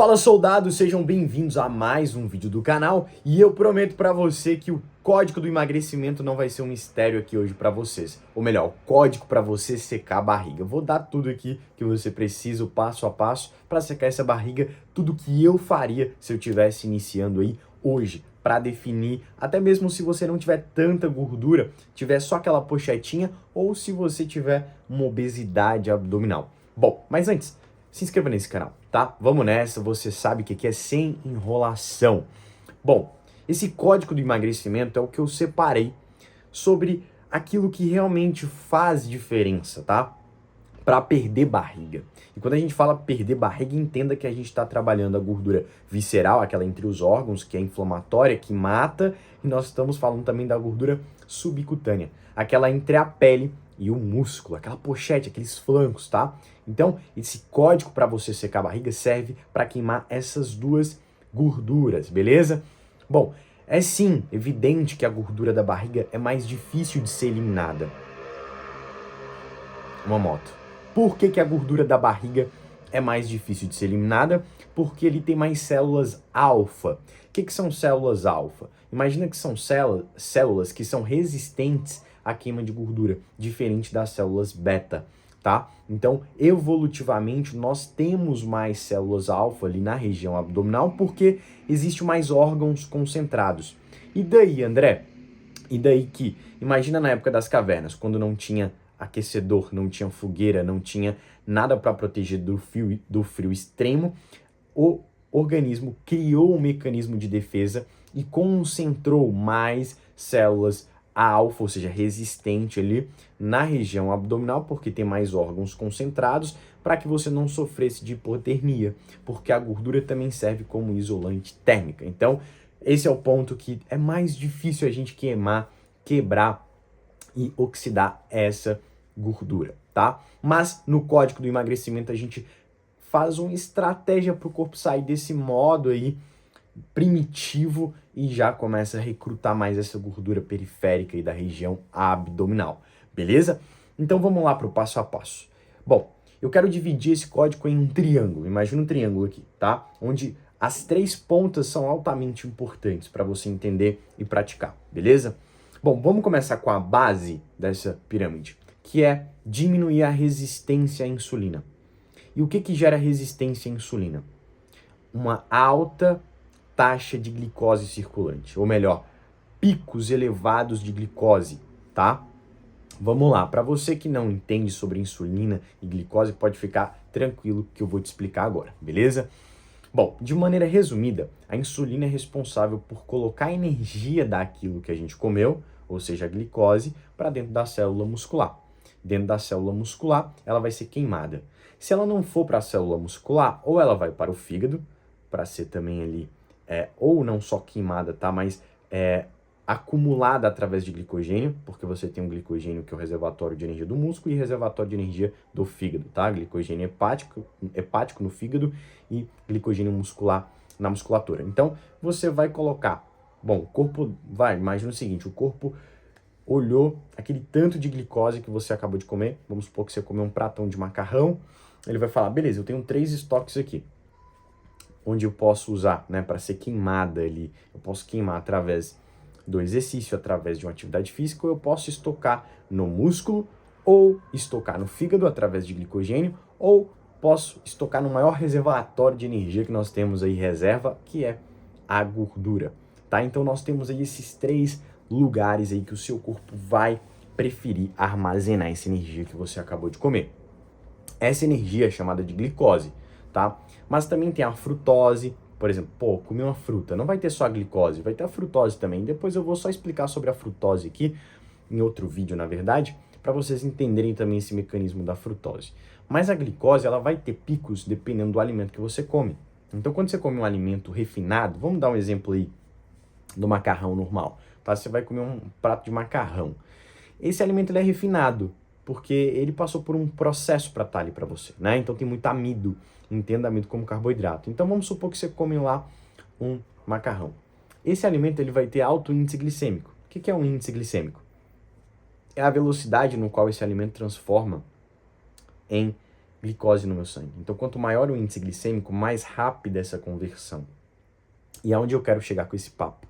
Fala, soldados, sejam bem-vindos a mais um vídeo do canal e eu prometo pra você que o código do emagrecimento não vai ser um mistério aqui hoje pra vocês. Ou melhor, o código pra você secar a barriga. Eu vou dar tudo aqui que você precisa, o passo a passo, pra secar essa barriga, tudo que eu faria se eu estivesse iniciando aí hoje, pra definir, até mesmo se você não tiver tanta gordura, tiver só aquela pochetinha ou se você tiver uma obesidade abdominal. Bom, mas antes, se inscreva nesse canal, tá? Vamos nessa, você sabe que aqui é sem enrolação. Bom, esse código do emagrecimento é o que eu separei sobre aquilo que realmente faz diferença, tá? Para perder barriga. E quando a gente fala perder barriga, entenda que a gente está trabalhando a gordura visceral, aquela entre os órgãos, que é inflamatória, que mata, e nós estamos falando também da gordura subcutânea, aquela entre a pele e o músculo, aquela pochete, aqueles flancos, tá? Então, esse código para você secar a barriga serve para queimar essas duas gorduras, beleza? Bom, é sim evidente que a gordura da barriga é mais difícil de ser eliminada. Uma moto. Por que a gordura da barriga é mais difícil de ser eliminada? Porque ele tem mais células alfa. O que são células alfa? Imagina que são células que são resistentes à queima de gordura, diferente das células beta, tá? Então, evolutivamente, nós temos mais células alfa ali na região abdominal porque existe mais órgãos concentrados. E daí, André? E daí que, imagina na época das cavernas, quando não tinha aquecedor, não tinha fogueira, não tinha nada para proteger do frio extremo, o organismo criou um mecanismo de defesa e concentrou mais células alfa, ou seja, resistente ali na região abdominal, porque tem mais órgãos concentrados, para que você não sofresse de hipotermia, porque a gordura também serve como isolante térmica. Então, esse é o ponto que é mais difícil a gente quebrar e oxidar essa gordura, tá? Mas no código do emagrecimento a gente faz uma estratégia para o corpo sair desse modo aí primitivo e já começa a recrutar mais essa gordura periférica e da região abdominal, beleza? Então vamos lá para o passo a passo. Bom, eu quero dividir esse código em um triângulo. Imagina um triângulo aqui, tá? Onde as três pontas são altamente importantes para você entender e praticar, beleza? Bom, vamos começar com a base dessa pirâmide, que é diminuir a resistência à insulina. E o que gera resistência à insulina? Uma alta taxa de glicose circulante, ou melhor, picos elevados de glicose, tá? Vamos lá, para você que não entende sobre insulina e glicose, pode ficar tranquilo que eu vou te explicar agora, beleza? Bom, de maneira resumida, a insulina é responsável por colocar a energia daquilo que a gente comeu, ou seja, a glicose, para dentro da célula muscular. Dentro da célula muscular, ela vai ser queimada. Se ela não for para a célula muscular, ou ela vai para o fígado, para ser também ali, ou não só queimada, tá? Mas acumulada através de glicogênio, porque você tem um glicogênio que é o reservatório de energia do músculo e reservatório de energia do fígado, tá? Glicogênio hepático no fígado e glicogênio muscular na musculatura. Então, você vai colocar, bom, o corpo imagina o seguinte, o corpo olhou aquele tanto de glicose que você acabou de comer, vamos supor que você comeu um pratão de macarrão, ele vai falar, beleza, eu tenho 3 estoques aqui, onde eu posso usar, né, para ser queimada ali, eu posso queimar através do exercício, através de uma atividade física, ou eu posso estocar no músculo, ou estocar no fígado através de glicogênio, ou posso estocar no maior reservatório de energia que nós temos aí, reserva, que é a gordura, tá? Então nós temos aí esses 3 lugares aí que o seu corpo vai preferir armazenar essa energia que você acabou de comer. Essa energia é chamada de glicose, tá? Mas também tem a frutose, por exemplo, comi uma fruta, não vai ter só a glicose, vai ter a frutose também. Depois eu vou só explicar sobre a frutose aqui, em outro vídeo, na verdade, para vocês entenderem também esse mecanismo da frutose. Mas a glicose, ela vai ter picos dependendo do alimento que você come. Então, quando você come um alimento refinado, vamos dar um exemplo aí do macarrão normal, tá? Você vai comer um prato de macarrão. Esse alimento ele é refinado, porque ele passou por um processo para estar ali para você, né? Então tem muito amido, entenda amido como carboidrato. Então vamos supor que você come lá um macarrão. Esse alimento ele vai ter alto índice glicêmico. O que é um índice glicêmico? É a velocidade no qual esse alimento transforma em glicose no meu sangue. Então, quanto maior o índice glicêmico, mais rápida essa conversão. E aonde eu quero chegar com esse papo?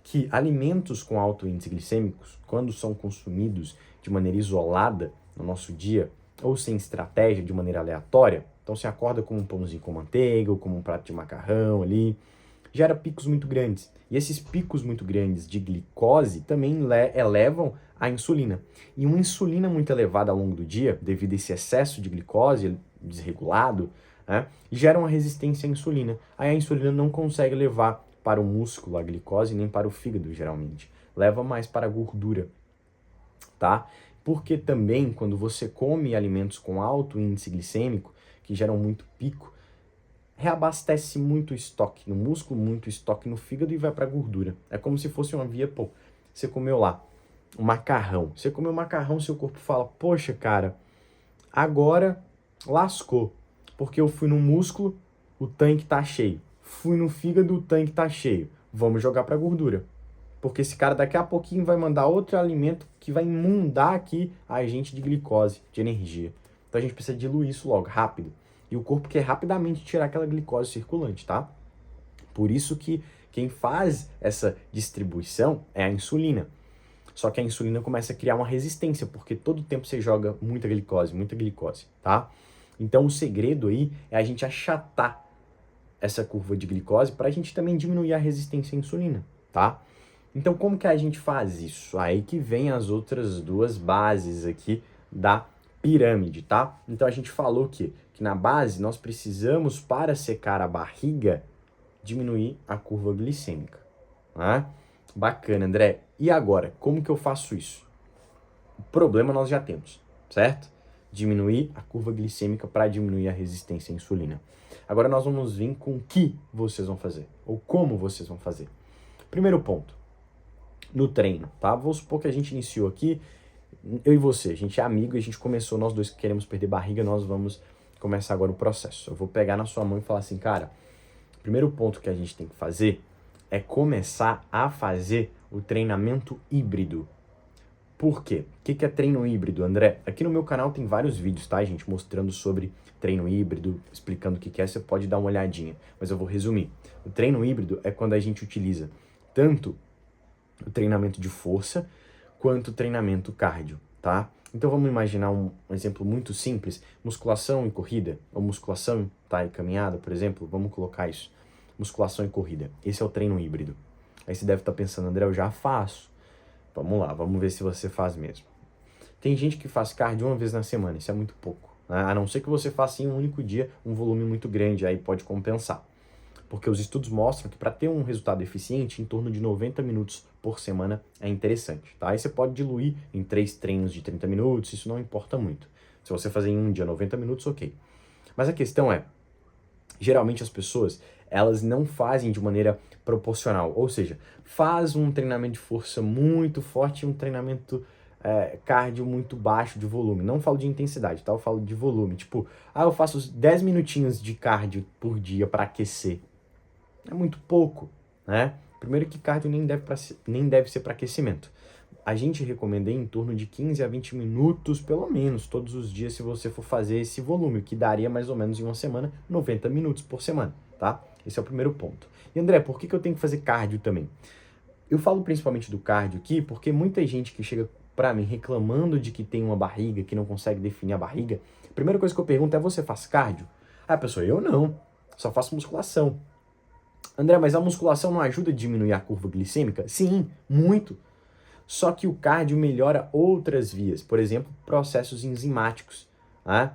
Que alimentos com alto índice glicêmico, quando são consumidos de maneira isolada no nosso dia, ou sem estratégia, de maneira aleatória, então você acorda com um pãozinho com manteiga, ou como um prato de macarrão ali, gera picos muito grandes. E esses picos muito grandes de glicose também elevam a insulina. E uma insulina muito elevada ao longo do dia, devido a esse excesso de glicose desregulado, né, gera uma resistência à insulina. Aí a insulina não consegue levar para o músculo a glicose, nem para o fígado, geralmente. Leva mais para a gordura, tá? Porque também, quando você come alimentos com alto índice glicêmico, que geram muito pico, reabastece muito estoque no músculo, muito estoque no fígado e vai para a gordura. É como se fosse uma via, pô, você comeu lá um macarrão. Você comeu macarrão, seu corpo fala, poxa, cara, agora lascou. Porque eu fui no músculo, o tanque tá cheio. Fui no fígado, o tanque tá cheio. Vamos jogar para gordura. Porque esse cara daqui a pouquinho vai mandar outro alimento que vai inundar aqui a agente de glicose, de energia. Então a gente precisa diluir isso logo, rápido. E o corpo quer rapidamente tirar aquela glicose circulante, tá? Por isso que quem faz essa distribuição é a insulina. Só que a insulina começa a criar uma resistência, porque todo tempo você joga muita glicose, tá? Então o segredo aí é a gente achatar essa curva de glicose para a gente também diminuir a resistência à insulina, tá? Então como que a gente faz isso? Aí que vem as outras duas bases aqui da pirâmide, tá? Então a gente falou que na base nós precisamos, para secar a barriga, diminuir a curva glicêmica, né? Bacana, André. E agora, como que eu faço isso? O problema nós já temos, certo? Diminuir a curva glicêmica para diminuir a resistência à insulina. Agora nós vamos vir com o que vocês vão fazer, ou como vocês vão fazer. Primeiro ponto, no treino, tá? Vou supor que a gente iniciou aqui, eu e você, a gente é amigo e a gente começou, nós dois que queremos perder barriga, nós vamos começar agora o processo. Eu vou pegar na sua mão e falar assim, cara, o primeiro ponto que a gente tem que fazer é começar a fazer o treinamento híbrido. Por quê? O que é treino híbrido, André? Aqui no meu canal tem vários vídeos, tá, gente? Mostrando sobre treino híbrido, explicando o que é, você pode dar uma olhadinha. Mas eu vou resumir. O treino híbrido é quando a gente utiliza tanto o treinamento de força quanto o treinamento cardio, tá? Então vamos imaginar um exemplo muito simples, musculação e corrida, ou musculação, tá, e caminhada, por exemplo, vamos colocar isso, musculação e corrida. Esse é o treino híbrido. Aí você deve estar pensando, André, eu já faço. Vamos lá, vamos ver se você faz mesmo. Tem gente que faz cardio uma vez na semana, isso é muito pouco, né? A não ser que você faça em um único dia um volume muito grande, aí pode compensar. Porque os estudos mostram que para ter um resultado eficiente, em torno de 90 minutos por semana é interessante, tá? Aí você pode diluir em 3 treinos de 30 minutos, isso não importa muito. Se você fazer em um dia 90 minutos, ok. Mas a questão é, geralmente as pessoas, elas não fazem de maneira proporcional, ou seja, faz um treinamento de força muito forte e um treinamento cardio muito baixo de volume. Não falo de intensidade, tá? Eu falo de volume. Tipo, eu faço 10 minutinhos de cardio por dia para aquecer. É muito pouco, né? Primeiro que cardio nem deve ser para aquecimento. A gente recomenda em torno de 15 a 20 minutos, pelo menos, todos os dias, se você for fazer esse volume, que daria mais ou menos em uma semana, 90 minutos por semana, tá? Esse é o primeiro ponto. E André, por que eu tenho que fazer cardio também? Eu falo principalmente do cardio aqui, porque muita gente que chega pra mim reclamando de que tem uma barriga, que não consegue definir a barriga, a primeira coisa que eu pergunto é, você faz cardio? Aí a pessoa, eu não, só faço musculação. André, mas a musculação não ajuda a diminuir a curva glicêmica? Sim, muito. Só que o cardio melhora outras vias, por exemplo, processos enzimáticos. Né?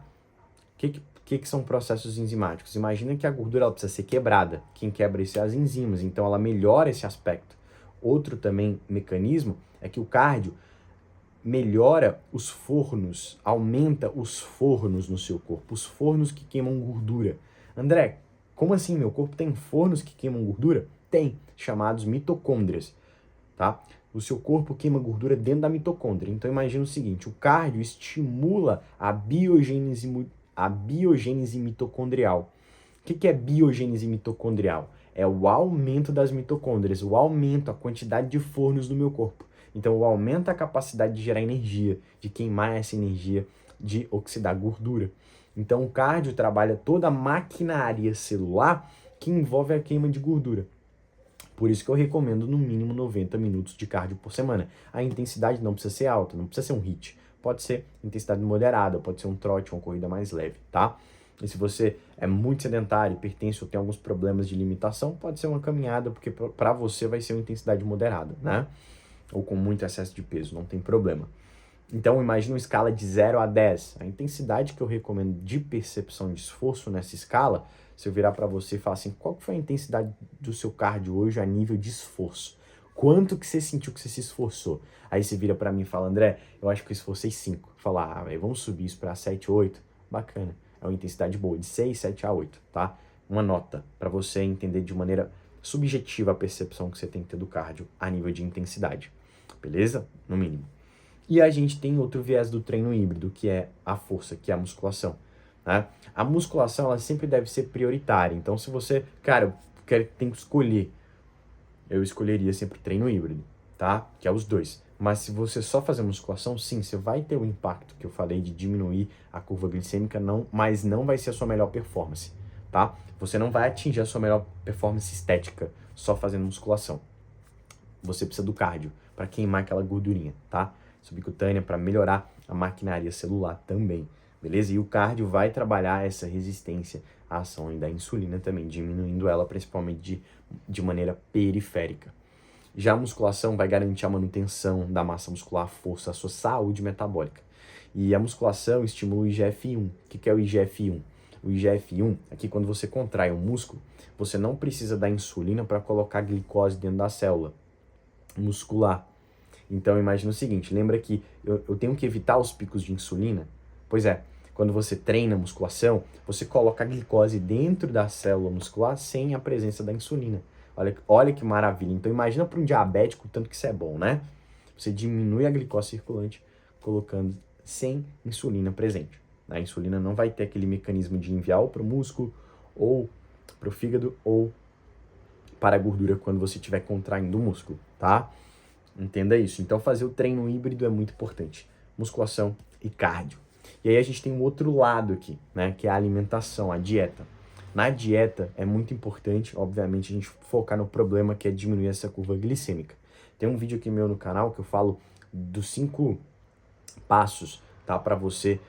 O que são processos enzimáticos? Imagina que a gordura ela precisa ser quebrada. Quem quebra isso é as enzimas, então ela melhora esse aspecto. Outro também mecanismo é que o cardio melhora os fornos, aumenta os fornos no seu corpo, os fornos que queimam gordura. André, como assim? Meu corpo tem fornos que queimam gordura? Tem, chamados mitocôndrias, tá? O seu corpo queima gordura dentro da mitocôndria. Então imagina o seguinte, o cardio estimula a biogênese mitocondrial. O que é biogênese mitocondrial? É o aumento das mitocôndrias, o aumento, a quantidade de fornos do meu corpo. Então eu aumento a capacidade de gerar energia, de queimar essa energia, de oxidar gordura. Então o cardio trabalha toda a maquinaria celular que envolve a queima de gordura. Por isso que eu recomendo no mínimo 90 minutos de cardio por semana. A intensidade não precisa ser alta, não precisa ser um HIIT. Pode ser intensidade moderada, pode ser um trote, uma corrida mais leve, tá? E se você é muito sedentário, hipertenso ou tem alguns problemas de limitação, pode ser uma caminhada, porque para você vai ser uma intensidade moderada, né? Ou com muito excesso de peso, não tem problema. Então, imagine uma escala de 0 a 10. A intensidade que eu recomendo de percepção de esforço nessa escala, se eu virar para você e falar assim, qual foi a intensidade do seu cardio hoje a nível de esforço? Quanto que você sentiu que você se esforçou? Aí você vira para mim e fala, André, eu acho que eu esforcei 5. Fala, vamos subir isso para 7, 8. Bacana. É uma intensidade boa, de 6, 7 a 8, tá? Uma nota para você entender de maneira subjetiva a percepção que você tem que ter do cardio a nível de intensidade. Beleza? No mínimo. E a gente tem outro viés do treino híbrido, que é a força, que é a musculação. Né? A musculação, ela sempre deve ser prioritária. Então, se você, cara, tem que escolher, eu escolheria sempre o treino híbrido, tá? Que é os dois. Mas se você só fazer musculação, sim, você vai ter o impacto que eu falei de diminuir a curva glicêmica, mas não vai ser a sua melhor performance, tá? Você não vai atingir a sua melhor performance estética só fazendo musculação. Você precisa do cardio para queimar aquela gordurinha, tá? Subcutânea para melhorar a maquinaria celular também, beleza? E o cardio vai trabalhar essa resistência à ação da insulina também, diminuindo ela principalmente de maneira periférica. Já a musculação vai garantir a manutenção da massa muscular, a força, a sua saúde metabólica. E a musculação estimula o IGF-1. O que é o IGF-1? O IGF-1 é que quando você contrai um músculo, você não precisa da insulina para colocar glicose dentro da célula muscular. Então imagina o seguinte, lembra que eu tenho que evitar os picos de insulina? Pois é, quando você treina musculação, você coloca a glicose dentro da célula muscular sem a presença da insulina. Olha que maravilha. Então imagina para um diabético o tanto que isso é bom, né? Você diminui a glicose circulante colocando sem insulina presente. A insulina não vai ter aquele mecanismo de enviar para o músculo, ou para o fígado, ou para a gordura quando você estiver contraindo o músculo, tá? Entenda isso. Então fazer o treino híbrido é muito importante. Musculação e cardio. E aí a gente tem um outro lado aqui, né? Que é a alimentação, a dieta. Na dieta é muito importante, obviamente, a gente focar no problema que é diminuir essa curva glicêmica. Tem um vídeo aqui meu no canal que eu falo dos 5 passos, tá? Para você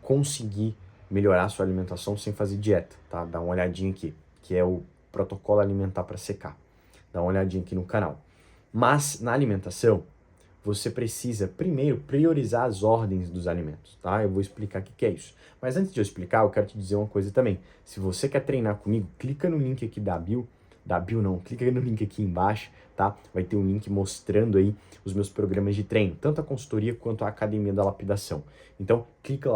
conseguir melhorar a sua alimentação sem fazer dieta, tá? Dá uma olhadinha aqui, que é o protocolo alimentar para secar. Dá uma olhadinha aqui no canal. Mas na alimentação, você precisa primeiro priorizar as ordens dos alimentos, tá? Eu vou explicar o que é isso. Mas antes de eu explicar, eu quero te dizer uma coisa também. Se você quer treinar comigo, clica no link aqui clica no link aqui embaixo, tá? Vai ter um link mostrando aí os meus programas de treino, tanto a consultoria quanto a academia da lapidação. Então, clica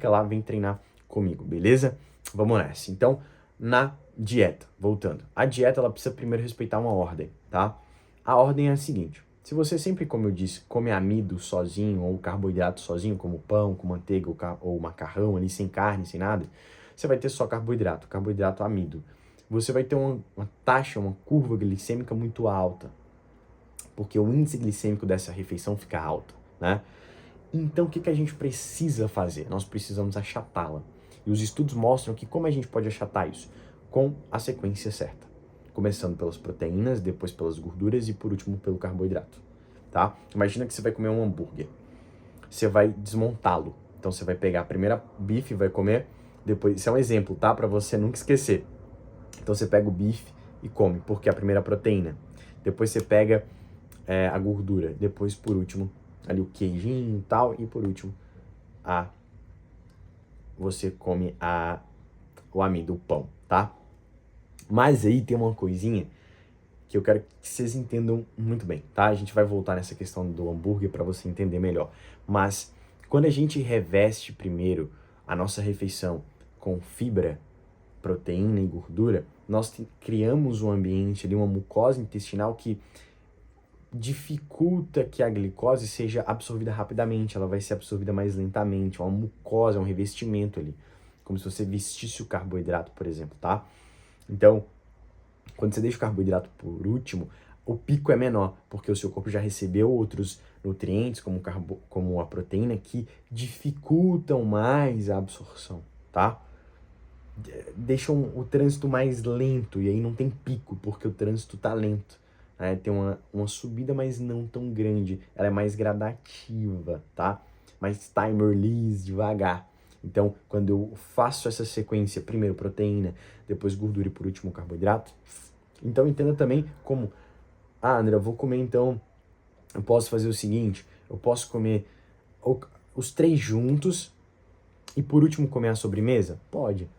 lá, vem treinar comigo, beleza? Vamos nessa. Então, na dieta, voltando. A dieta, ela precisa primeiro respeitar uma ordem, tá? A ordem é a seguinte: se você sempre, como eu disse, come amido sozinho ou carboidrato sozinho, como pão, com manteiga ou macarrão ali, sem carne, sem nada, você vai ter só carboidrato amido. Você vai ter uma taxa, uma curva glicêmica muito alta, porque o índice glicêmico dessa refeição fica alto, né? Então, o que a gente precisa fazer? Nós precisamos achatá-la. E os estudos mostram que como a gente pode achatar isso? Com a sequência certa. Começando pelas proteínas, depois pelas gorduras e por último pelo carboidrato, tá? Imagina que você vai comer um hambúrguer. Você vai desmontá-lo. Então você vai pegar a primeira bife, vai comer, depois, isso é um exemplo, tá? Para você nunca esquecer. Então você pega o bife e come, porque é a primeira proteína. Depois você pega a gordura, depois por último ali o queijinho e tal, e por último você come o amido, o pão, tá? Mas aí tem uma coisinha que eu quero que vocês entendam muito bem, tá? A gente vai voltar nessa questão do hambúrguer para você entender melhor. Mas quando a gente reveste primeiro a nossa refeição com fibra, proteína e gordura, nós criamos um ambiente ali, uma mucosa intestinal que dificulta que a glicose seja absorvida rapidamente, ela vai ser absorvida mais lentamente, uma mucosa, um revestimento ali, como se você vestisse o carboidrato, por exemplo, tá? Então, quando você deixa o carboidrato por último, o pico é menor, porque o seu corpo já recebeu outros nutrientes, como a proteína, que dificultam mais a absorção, tá? Deixam o trânsito mais lento, e aí não tem pico, porque o trânsito tá lento. Né? Tem uma subida, mas não tão grande. Ela é mais gradativa, tá? Mais time release, devagar. Então, quando eu faço essa sequência, primeiro proteína, depois gordura e por último carboidrato, então entenda também como, André, eu vou comer então, eu posso fazer o seguinte, eu posso comer os três juntos e por último comer a sobremesa? Pode.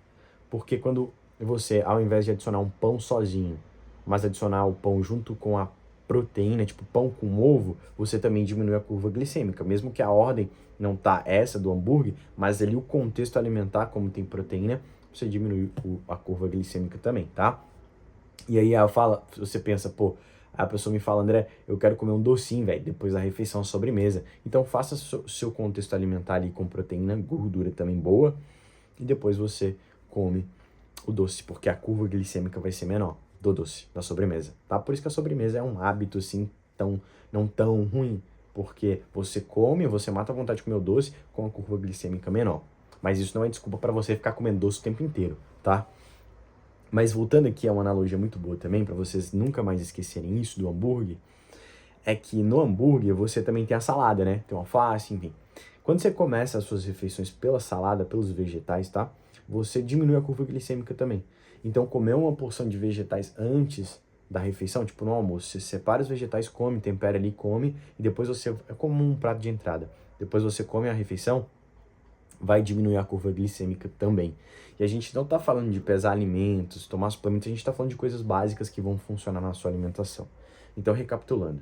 Porque quando você, ao invés de adicionar um pão sozinho, mas adicionar o pão junto com a proteína, tipo pão com ovo, você também diminui a curva glicêmica. Mesmo que a ordem não tá essa do hambúrguer, mas ali o contexto alimentar, como tem proteína, você diminui a curva glicêmica também, tá? E aí ela fala, você pensa, pô, a pessoa me fala, André, eu quero comer um docinho, velho, depois da refeição, sobremesa. Então faça seu contexto alimentar ali com proteína, gordura também boa, e depois você come o doce, porque a curva glicêmica vai ser menor do doce, da sobremesa, tá? Por isso que a sobremesa é um hábito, assim, não tão ruim, porque você come, você mata a vontade de comer o doce com a curva glicêmica menor. Mas isso não é desculpa para você ficar comendo doce o tempo inteiro, tá? Mas voltando aqui a uma analogia muito boa também, para vocês nunca mais esquecerem isso do hambúrguer, é que no hambúrguer você também tem a salada, né? Tem o alface, enfim. Quando você começa as suas refeições pela salada, pelos vegetais, tá? Você diminui a curva glicêmica também. Então, comer uma porção de vegetais antes da refeição, tipo no almoço, você separa os vegetais, come, tempera ali, come, e depois você, é como um prato de entrada. Depois você come a refeição, vai diminuir a curva glicêmica também. E a gente não está falando de pesar alimentos, tomar suplementos, a gente está falando de coisas básicas que vão funcionar na sua alimentação. Então, recapitulando,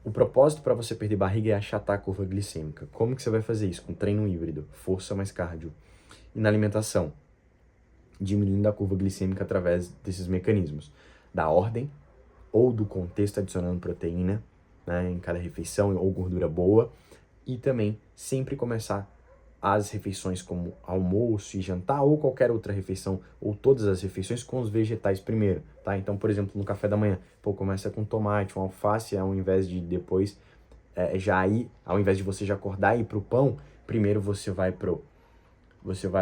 o propósito para você perder barriga é achatar a curva glicêmica. Como que você vai fazer isso? Com treino híbrido, força mais cardio. E na alimentação, diminuindo a curva glicêmica através desses mecanismos. Da ordem ou do contexto, adicionando proteína, né, em cada refeição ou gordura boa. E também sempre começar as refeições como almoço e jantar ou qualquer outra refeição ou todas as refeições com os vegetais primeiro, tá? Então, por exemplo, no café da manhã, pô, começa com tomate, um alface, ao invés de depois ao invés de você já acordar e ir pro pão, primeiro você vai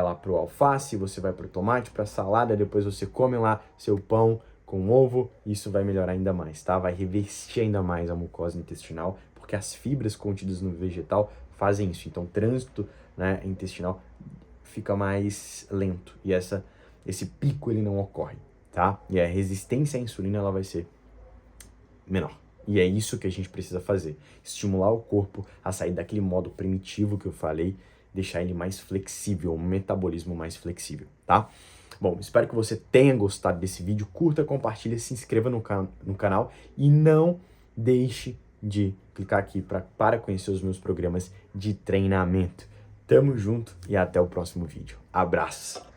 lá pro alface, você vai pro tomate, pra salada, depois você come lá seu pão com ovo, isso vai melhorar ainda mais, tá? Vai revestir ainda mais a mucosa intestinal, porque as fibras contidas no vegetal fazem isso. Então, o trânsito, né, intestinal fica mais lento e esse pico ele não ocorre, tá? E a resistência à insulina ela vai ser menor. E é isso que a gente precisa fazer, estimular o corpo a sair daquele modo primitivo que eu falei, deixar ele mais flexível, um metabolismo mais flexível, tá? Bom, espero que você tenha gostado desse vídeo, curta, compartilha, se inscreva no canal e não deixe de clicar aqui para conhecer os meus programas de treinamento. Tamo junto e até o próximo vídeo. Abraço!